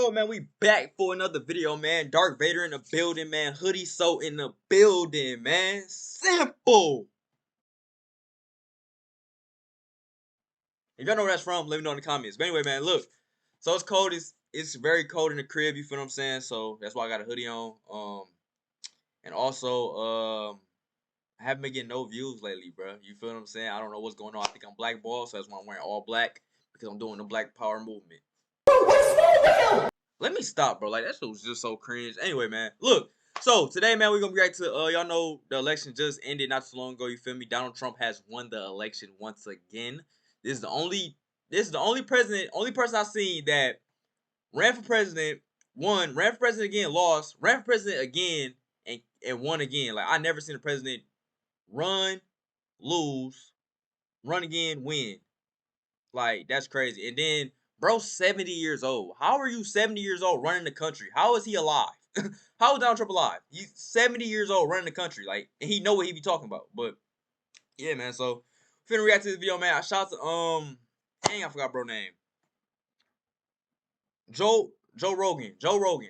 what, man? We back for another video, man. Dark Vader in the building, man. Hoodie So in the building, man. Simple. If y'all know where that's from, let me know in the comments. But anyway, man, look. So it's cold. It's very cold in the crib, you feel what I'm saying? So that's why I got a hoodie on. And also, I haven't been getting no views lately, bro. You feel what I'm saying? I don't know what's going on. I think I'm blackballed, so that's why I'm wearing all black. Because I'm doing the Black Power movement. Let me stop, bro. Like, that shit was just so cringe. Anyway, man, look. So, today, man, we're going to be right to, y'all know the election just ended not too long ago, you feel me? Donald Trump has won the election once again. This is the only person I've seen that ran for president, won, ran for president again, lost, ran for president again, and won again. Like, I never seen a president run, lose, run again, win. Like, that's crazy. And then, bro, 70 years old. How are you 70 years old running the country? How is he alive? How is Donald Trump alive? He's 70 years old running the country. Like, and he know what he be talking about. But, yeah, man. So, finna react to this video, man. I shot to, dang, I forgot bro name. Joe Rogan.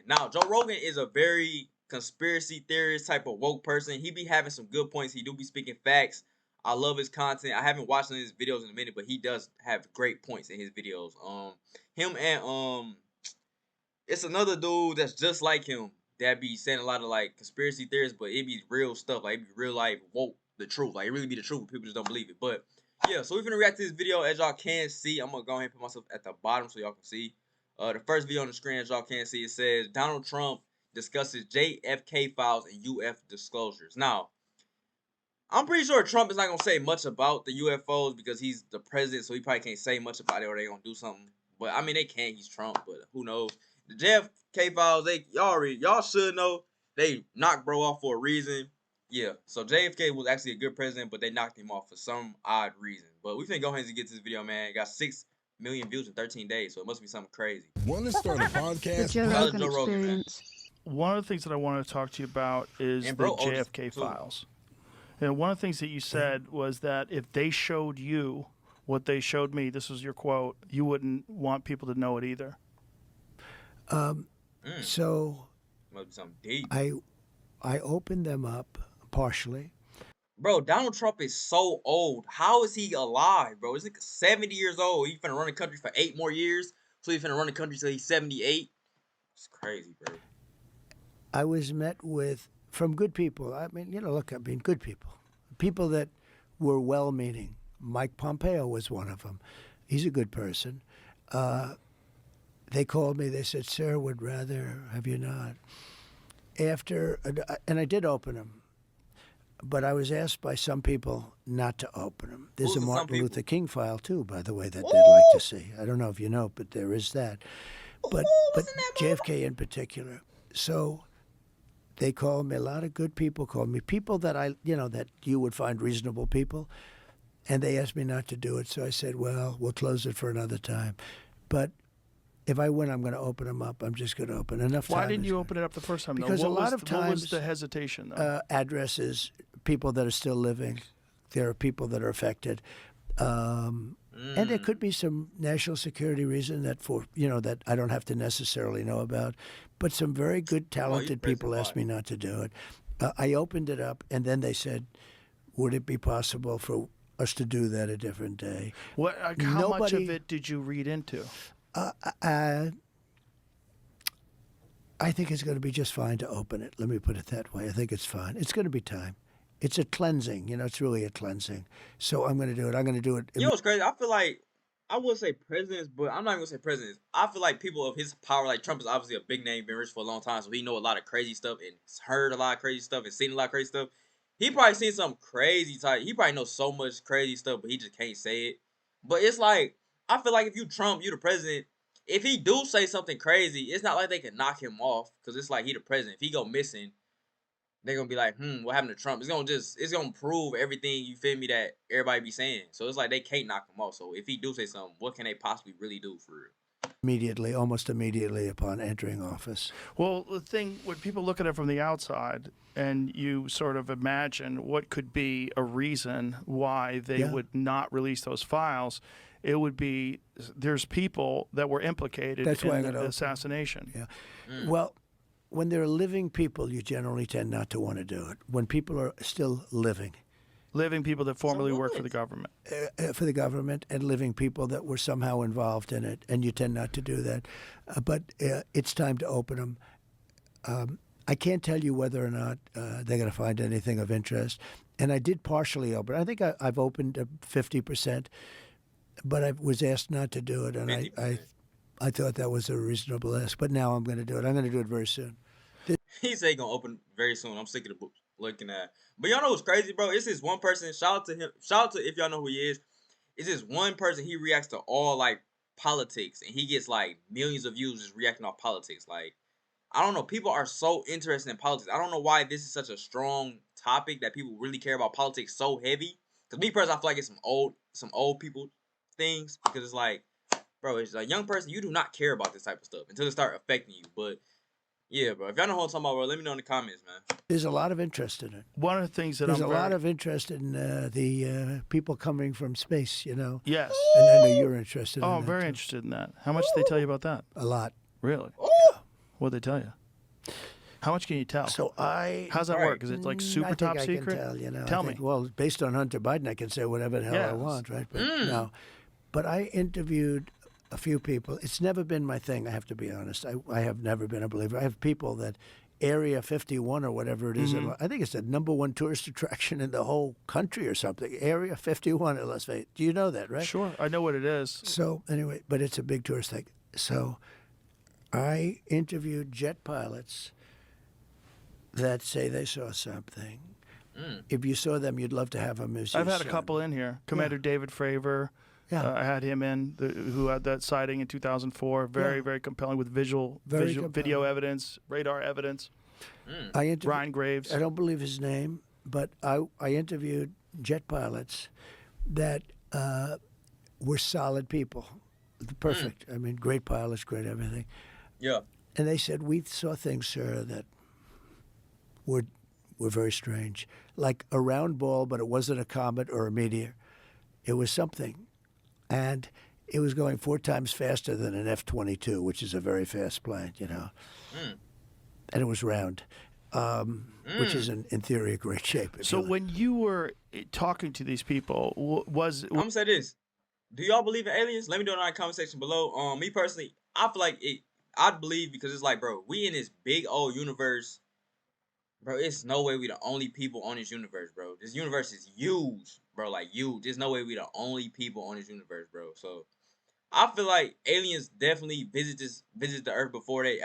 Now, Joe Rogan is a very conspiracy theorist type of woke person. He be having some good points. He do be speaking facts. I love his content. I haven't watched any of his videos in a minute, but he does have great points in his videos. Him and it's another dude that's just like him that be saying a lot of like conspiracy theories, but it be real stuff. Like it be real life woke, the truth. Like it really be the truth. People just don't believe it. But yeah, so we're gonna react to this video. As y'all can see, I'm gonna go ahead and put myself at the bottom so y'all can see. The first video on the screen, as y'all can see, it says Donald Trump discusses JFK files and UFO disclosures. Now, I'm pretty sure Trump is not gonna say much about the UFOs because he's the president, so he probably can't say much about it or they gonna do something. But I mean, they can't. He's Trump, but who knows? The JFK files, y'all should know. They knocked bro off for a reason. Yeah, so JFK was actually a good president, but they knocked him off for some odd reason. But we finna go ahead and get to this video, man. It got 6 million views in 13 days, so it must be something crazy. Want to start a podcast? The Joe Rogan experience. One of the things that I want to talk to you about is the JFK files. And one of the things that you said was that if they showed you what they showed me, this was your quote, you wouldn't want people to know it either. So Must be something deep. I opened them up partially. Bro, Donald Trump is so old. How is he alive, bro? He's like 70 years old. He's finna run the country for 8 more years. So he's finna run the country till he's 78. It's crazy, bro. I was met with, from good people. I mean, look, good people. People that were well-meaning. Mike Pompeo was one of them. He's a good person. They called me. They said, sir, would rather have you not. And I did open them. But I was asked by some people not to open them. There's a Martin Luther King file, too, by the way, that they'd like to see. I don't know if you know, but there is that. But JFK in particular. So they called me, a lot of good people called me, people that that you would find reasonable people. And they asked me not to do it. So I said, well, we'll close it for another time. But if I win, I'm going to open them up. I'm just going to open enough. Why didn't you open it up the first time? Because a lot of times, what was the hesitation? Though? Addresses, people that are still living. There are people that are affected, and there could be some national security reason that that I don't have to necessarily know about. But some very good, talented people asked me not to do it. I opened it up, and then they said, "Would it be possible for us to do that a different day?" How much of it did you read into? I think it's going to be just fine to open it. Let me put it that way. I think it's fine. It's going to be time. It's a cleansing. It's really a cleansing. So I'm going to do it. I'm going to do it. You know what's crazy? I feel like, I would say presidents, but I'm not even going to say presidents. I feel like people of his power, like Trump is obviously a big name, been rich for a long time, so he know a lot of crazy stuff and heard a lot of crazy stuff and seen a lot of crazy stuff. He probably seen some crazy type. He probably knows so much crazy stuff, but he just can't say it. But it's like, I feel like if you Trump, you the president, if he do say something crazy, it's not like they can knock him off because it's like he the president. If he go missing, they're gonna be like, what happened to Trump? It's gonna prove everything, you feel me, that everybody be saying. So it's like they can't knock him off. So if he do say something, what can they possibly really do for real? Immediately, almost immediately upon entering office. Well, the thing, when people look at it from the outside and you sort of imagine what could be a reason why they would not release those files, it would be there's people that were implicated in the assassination. Yeah. Well, when there are living people, you generally tend not to want to do it. When people are still living people that formerly worked for the government. And living people that were somehow involved in it, and you tend not to do that. But it's time to open them. I can't tell you whether or not they're going to find anything of interest. And I did partially open. I think I've opened 50%, but I was asked not to do it, and I thought that was a reasonable ask. But now I'm going to do it. I'm going to do it very soon. He said he's going to open very soon. I'm sick of the book looking at. But y'all know what's crazy, bro? It's this one person. Shout out to him. Shout out to, if y'all know who he is. It's this one person. He reacts to all, like, politics, and he gets, like, millions of views just reacting off politics. Like, I don't know. People are so interested in politics. I don't know why this is such a strong topic that people really care about politics so heavy. Because me personally, I feel like it's some old people things. Because it's like, bro, it's a young person. You do not care about this type of stuff until it start affecting you. But yeah, bro. If y'all know what I'm talking about, bro, let me know in the comments, man. There's a lot of interest in it. One of the things that there's a lot of interest in the people coming from space. You know. Yes. And I know you're interested. Oh, in I'm very interested in that. How much did they tell you about that? A lot. Really? What did they tell you? How much can you tell? So how's that work? Is it like super top secret? I can tell, you know. Tell me. Well, based on Hunter Biden, I can say whatever the hell I want, right? But no. But I interviewed a few people. It's never been my thing, I have to be honest. I have never been a believer. I have people that Area 51 or whatever it is. I think it's the #1 tourist attraction in the whole country or something. Area 51 in Las Vegas. Do you know that, right? Sure. I know what it is. So anyway, but it's a big tourist thing. So I interviewed jet pilots that say they saw something. If you saw them, you'd love to have them as your I've had son. a couple in here. Commander David Fravor. Yeah. I had him in, who had that sighting in 2004. Very, very compelling with video evidence, radar evidence. Ryan Graves. I don't believe his name, but I interviewed jet pilots that were solid people. Perfect. I mean, great pilots, great everything. Yeah. And they said, we saw things, sir, that were very strange. Like a round ball, but it wasn't a comet or a meteor. It was something. And it was going 4 times faster than an F-22, which is a very fast plane, you know. And it was round, which is, in theory, a great shape. So when you were talking to these people, I'm going to say this. Do y'all believe in aliens? Let me know in the comment section below. Me personally, I feel like I'd believe because it's like, bro, we in this big old universe. Bro, it's no way we the only people on this universe, bro. This universe is huge, bro, like huge. There's no way we the only people on this universe, bro. So I feel like aliens definitely visit the Earth before they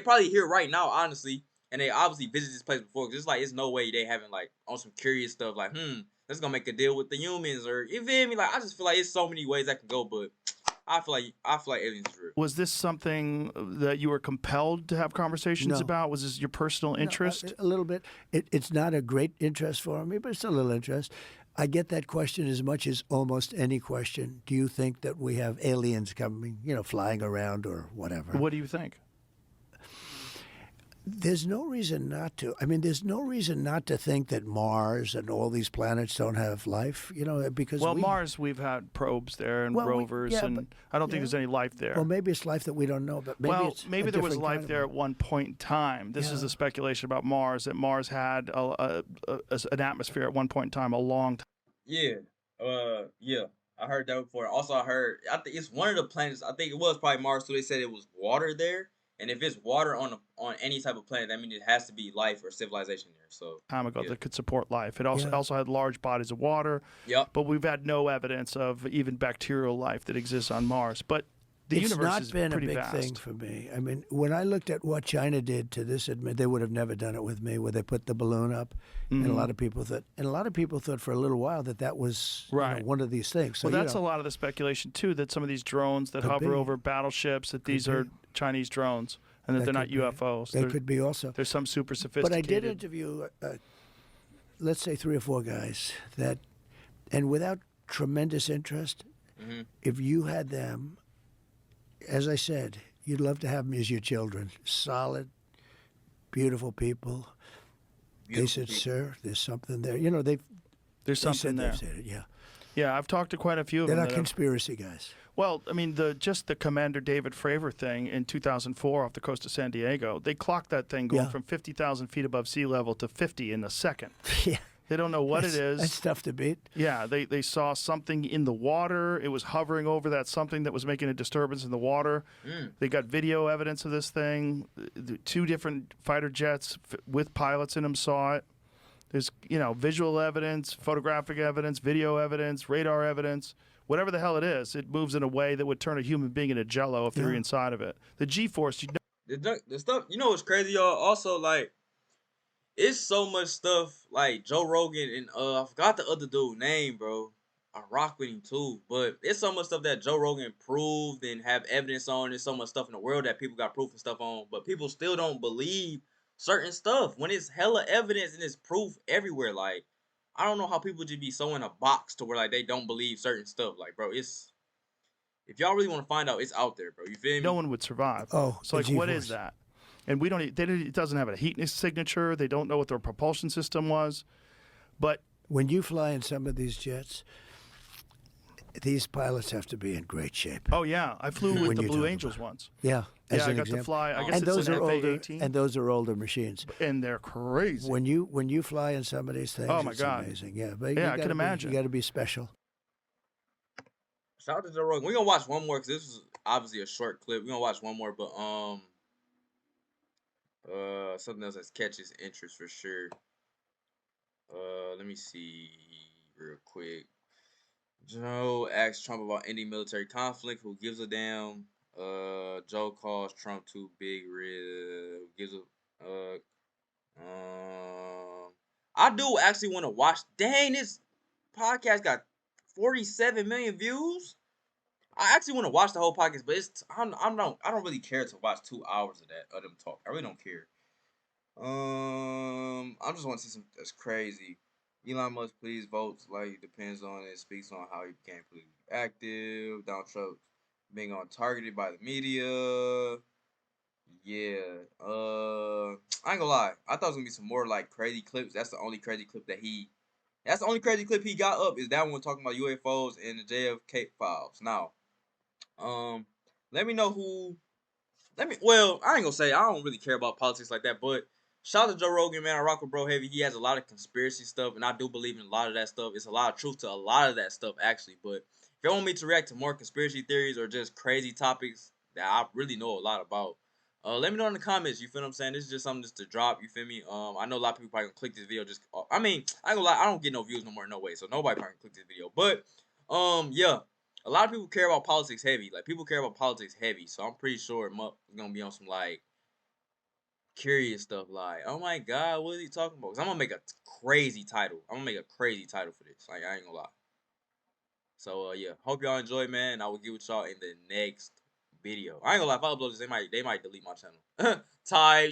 probably here right now, honestly, and they obviously visit this place before. Cause it's like it's no way they haven't like on some curious stuff like let's go make a deal with the humans or you feel me? Like I just feel like it's so many ways that can go, but I feel like aliens is real. Was this something that you were compelled to have conversations about? Was this your personal interest? A little bit. It's not a great interest for me, but it's a little interest. I get that question as much as almost any question. Do you think that we have aliens coming, flying around or whatever? What do you think? There's no reason not to. I mean, there's no reason not to think that Mars and all these planets don't have life, because Mars, we've had probes there and rovers, and I don't think there's any life there. Well, maybe it's life that we don't know, but maybe there was life there at one point in time. This is the speculation about Mars, that Mars had an atmosphere at one point in time, a long time. Yeah. I heard that before. Also, I think it's one of the planets. I think it was probably Mars, so they said it was water there. And if it's water on any type of planet, that means it has to be life or civilization there. So time ago that could support life. It also had large bodies of water. Yep. But we've had no evidence of even bacterial life that exists on Mars. But the universe is pretty vast. It's not been a big thing for me. I mean, when I looked at what China did to this, they would have never done it with me, where they put the balloon up, and a lot of people thought for a little while that was one of these things. So, that's a lot of the speculation too, that some of these drones that hover over battleships, that these are Chinese drones, and that they're not UFOs. They could be also. There's some super sophisticated. But I did interview, let's say 3 or 4 guys and without tremendous interest, if you had them. As I said, you'd love to have them as your children. Solid, beautiful people. They said, "Sir, there's something there." There's something there. They've said it, yeah. Yeah, I've talked to quite a few of They're them. They're not conspiracy guys. Well, I mean, just the Commander David Fravor thing in 2004 off the coast of San Diego, they clocked that thing going from 50,000 feet above sea level to 50 in a second. Yeah. They don't know what it is. That's tough to beat. Yeah, they saw something in the water. It was hovering over that something that was making a disturbance in the water. They got video evidence of this thing. 2 different fighter jets with pilots in them saw it. There's, visual evidence, photographic evidence, video evidence, radar evidence. Whatever the hell it is, it moves in a way that would turn a human being into jello if they're inside of it. The G-force, the stuff, what's crazy, y'all? Also, like, it's so much stuff, like Joe Rogan and I forgot the other dude name, bro. I rock with him too, but it's so much stuff that Joe Rogan proved and have evidence on. There's so much stuff in the world that people got proof and stuff on, but people still don't believe certain stuff when it's hella evidence and it's proof everywhere. Like, I don't know how people just be so in a box to where like they don't believe certain stuff. Like, bro, it's, if y'all really want to find out, it's out there, bro. You feel me? no one would survive. Oh, so like, what is that? And we don't. It doesn't have a heat signature. They don't know what their propulsion system was. But when you fly in some of these jets, these pilots have to be in great shape. Oh yeah, I flew with the Blue Angels once. Yeah, yeah, I got to fly. I guess and those are older, FA-18. and those are older machines, and they're crazy. When you fly in some of these things, oh my God, amazing. Yeah, but yeah, I can imagine. You got to be special. Shout out to Joe Rogan. We're gonna watch one more because this is obviously a short clip. We're gonna watch one more, but something else that catches interest for sure. Let me see real quick. Joe asks Trump about ending military conflict. Who gives a damn? Joe calls Trump too big. Gives a I do actually want to watch. Dang, this podcast got 47 million views. I actually want to watch the whole podcast, but I don't really care to watch 2 hours of them talk. I really don't care. I just want to see some. That's crazy. Elon Musk, please votes like depends on it. Speaks on how he became politically active. Donald Trump being targeted by the media. Yeah. I ain't gonna lie. I thought it was gonna be some more like crazy clips. That's the only crazy clip That's the only crazy clip he got up is that one talking about UFOs and the JFK files. Now, let me know who. Well, I ain't gonna say I don't really care about politics like that, but shout out to Joe Rogan, man. I rock with bro heavy. He has a lot of conspiracy stuff, and I do believe in a lot of that stuff. It's a lot of truth to a lot of that stuff, actually. But if you want me to react to more conspiracy theories or just crazy topics that I really know a lot about, let me know in the comments. You feel what I'm saying? This is just something just to drop. You feel me? I know a lot of people probably gonna click this video. I ain't gonna lie. I don't get no views no more, no way. So nobody probably gonna click this video. But yeah. A lot of people care about politics heavy. Like, people care about politics heavy. So I'm pretty sure it's going to be on some, like, curious stuff. Like, oh, my God, what is he talking about? Because I'm going to make a crazy title. I'm going to make a crazy title for this. Like, I ain't going to lie. So, yeah. Hope y'all enjoy, man. I will get with y'all in the next video. I ain't going to lie. If I upload this, they might delete my channel. Ty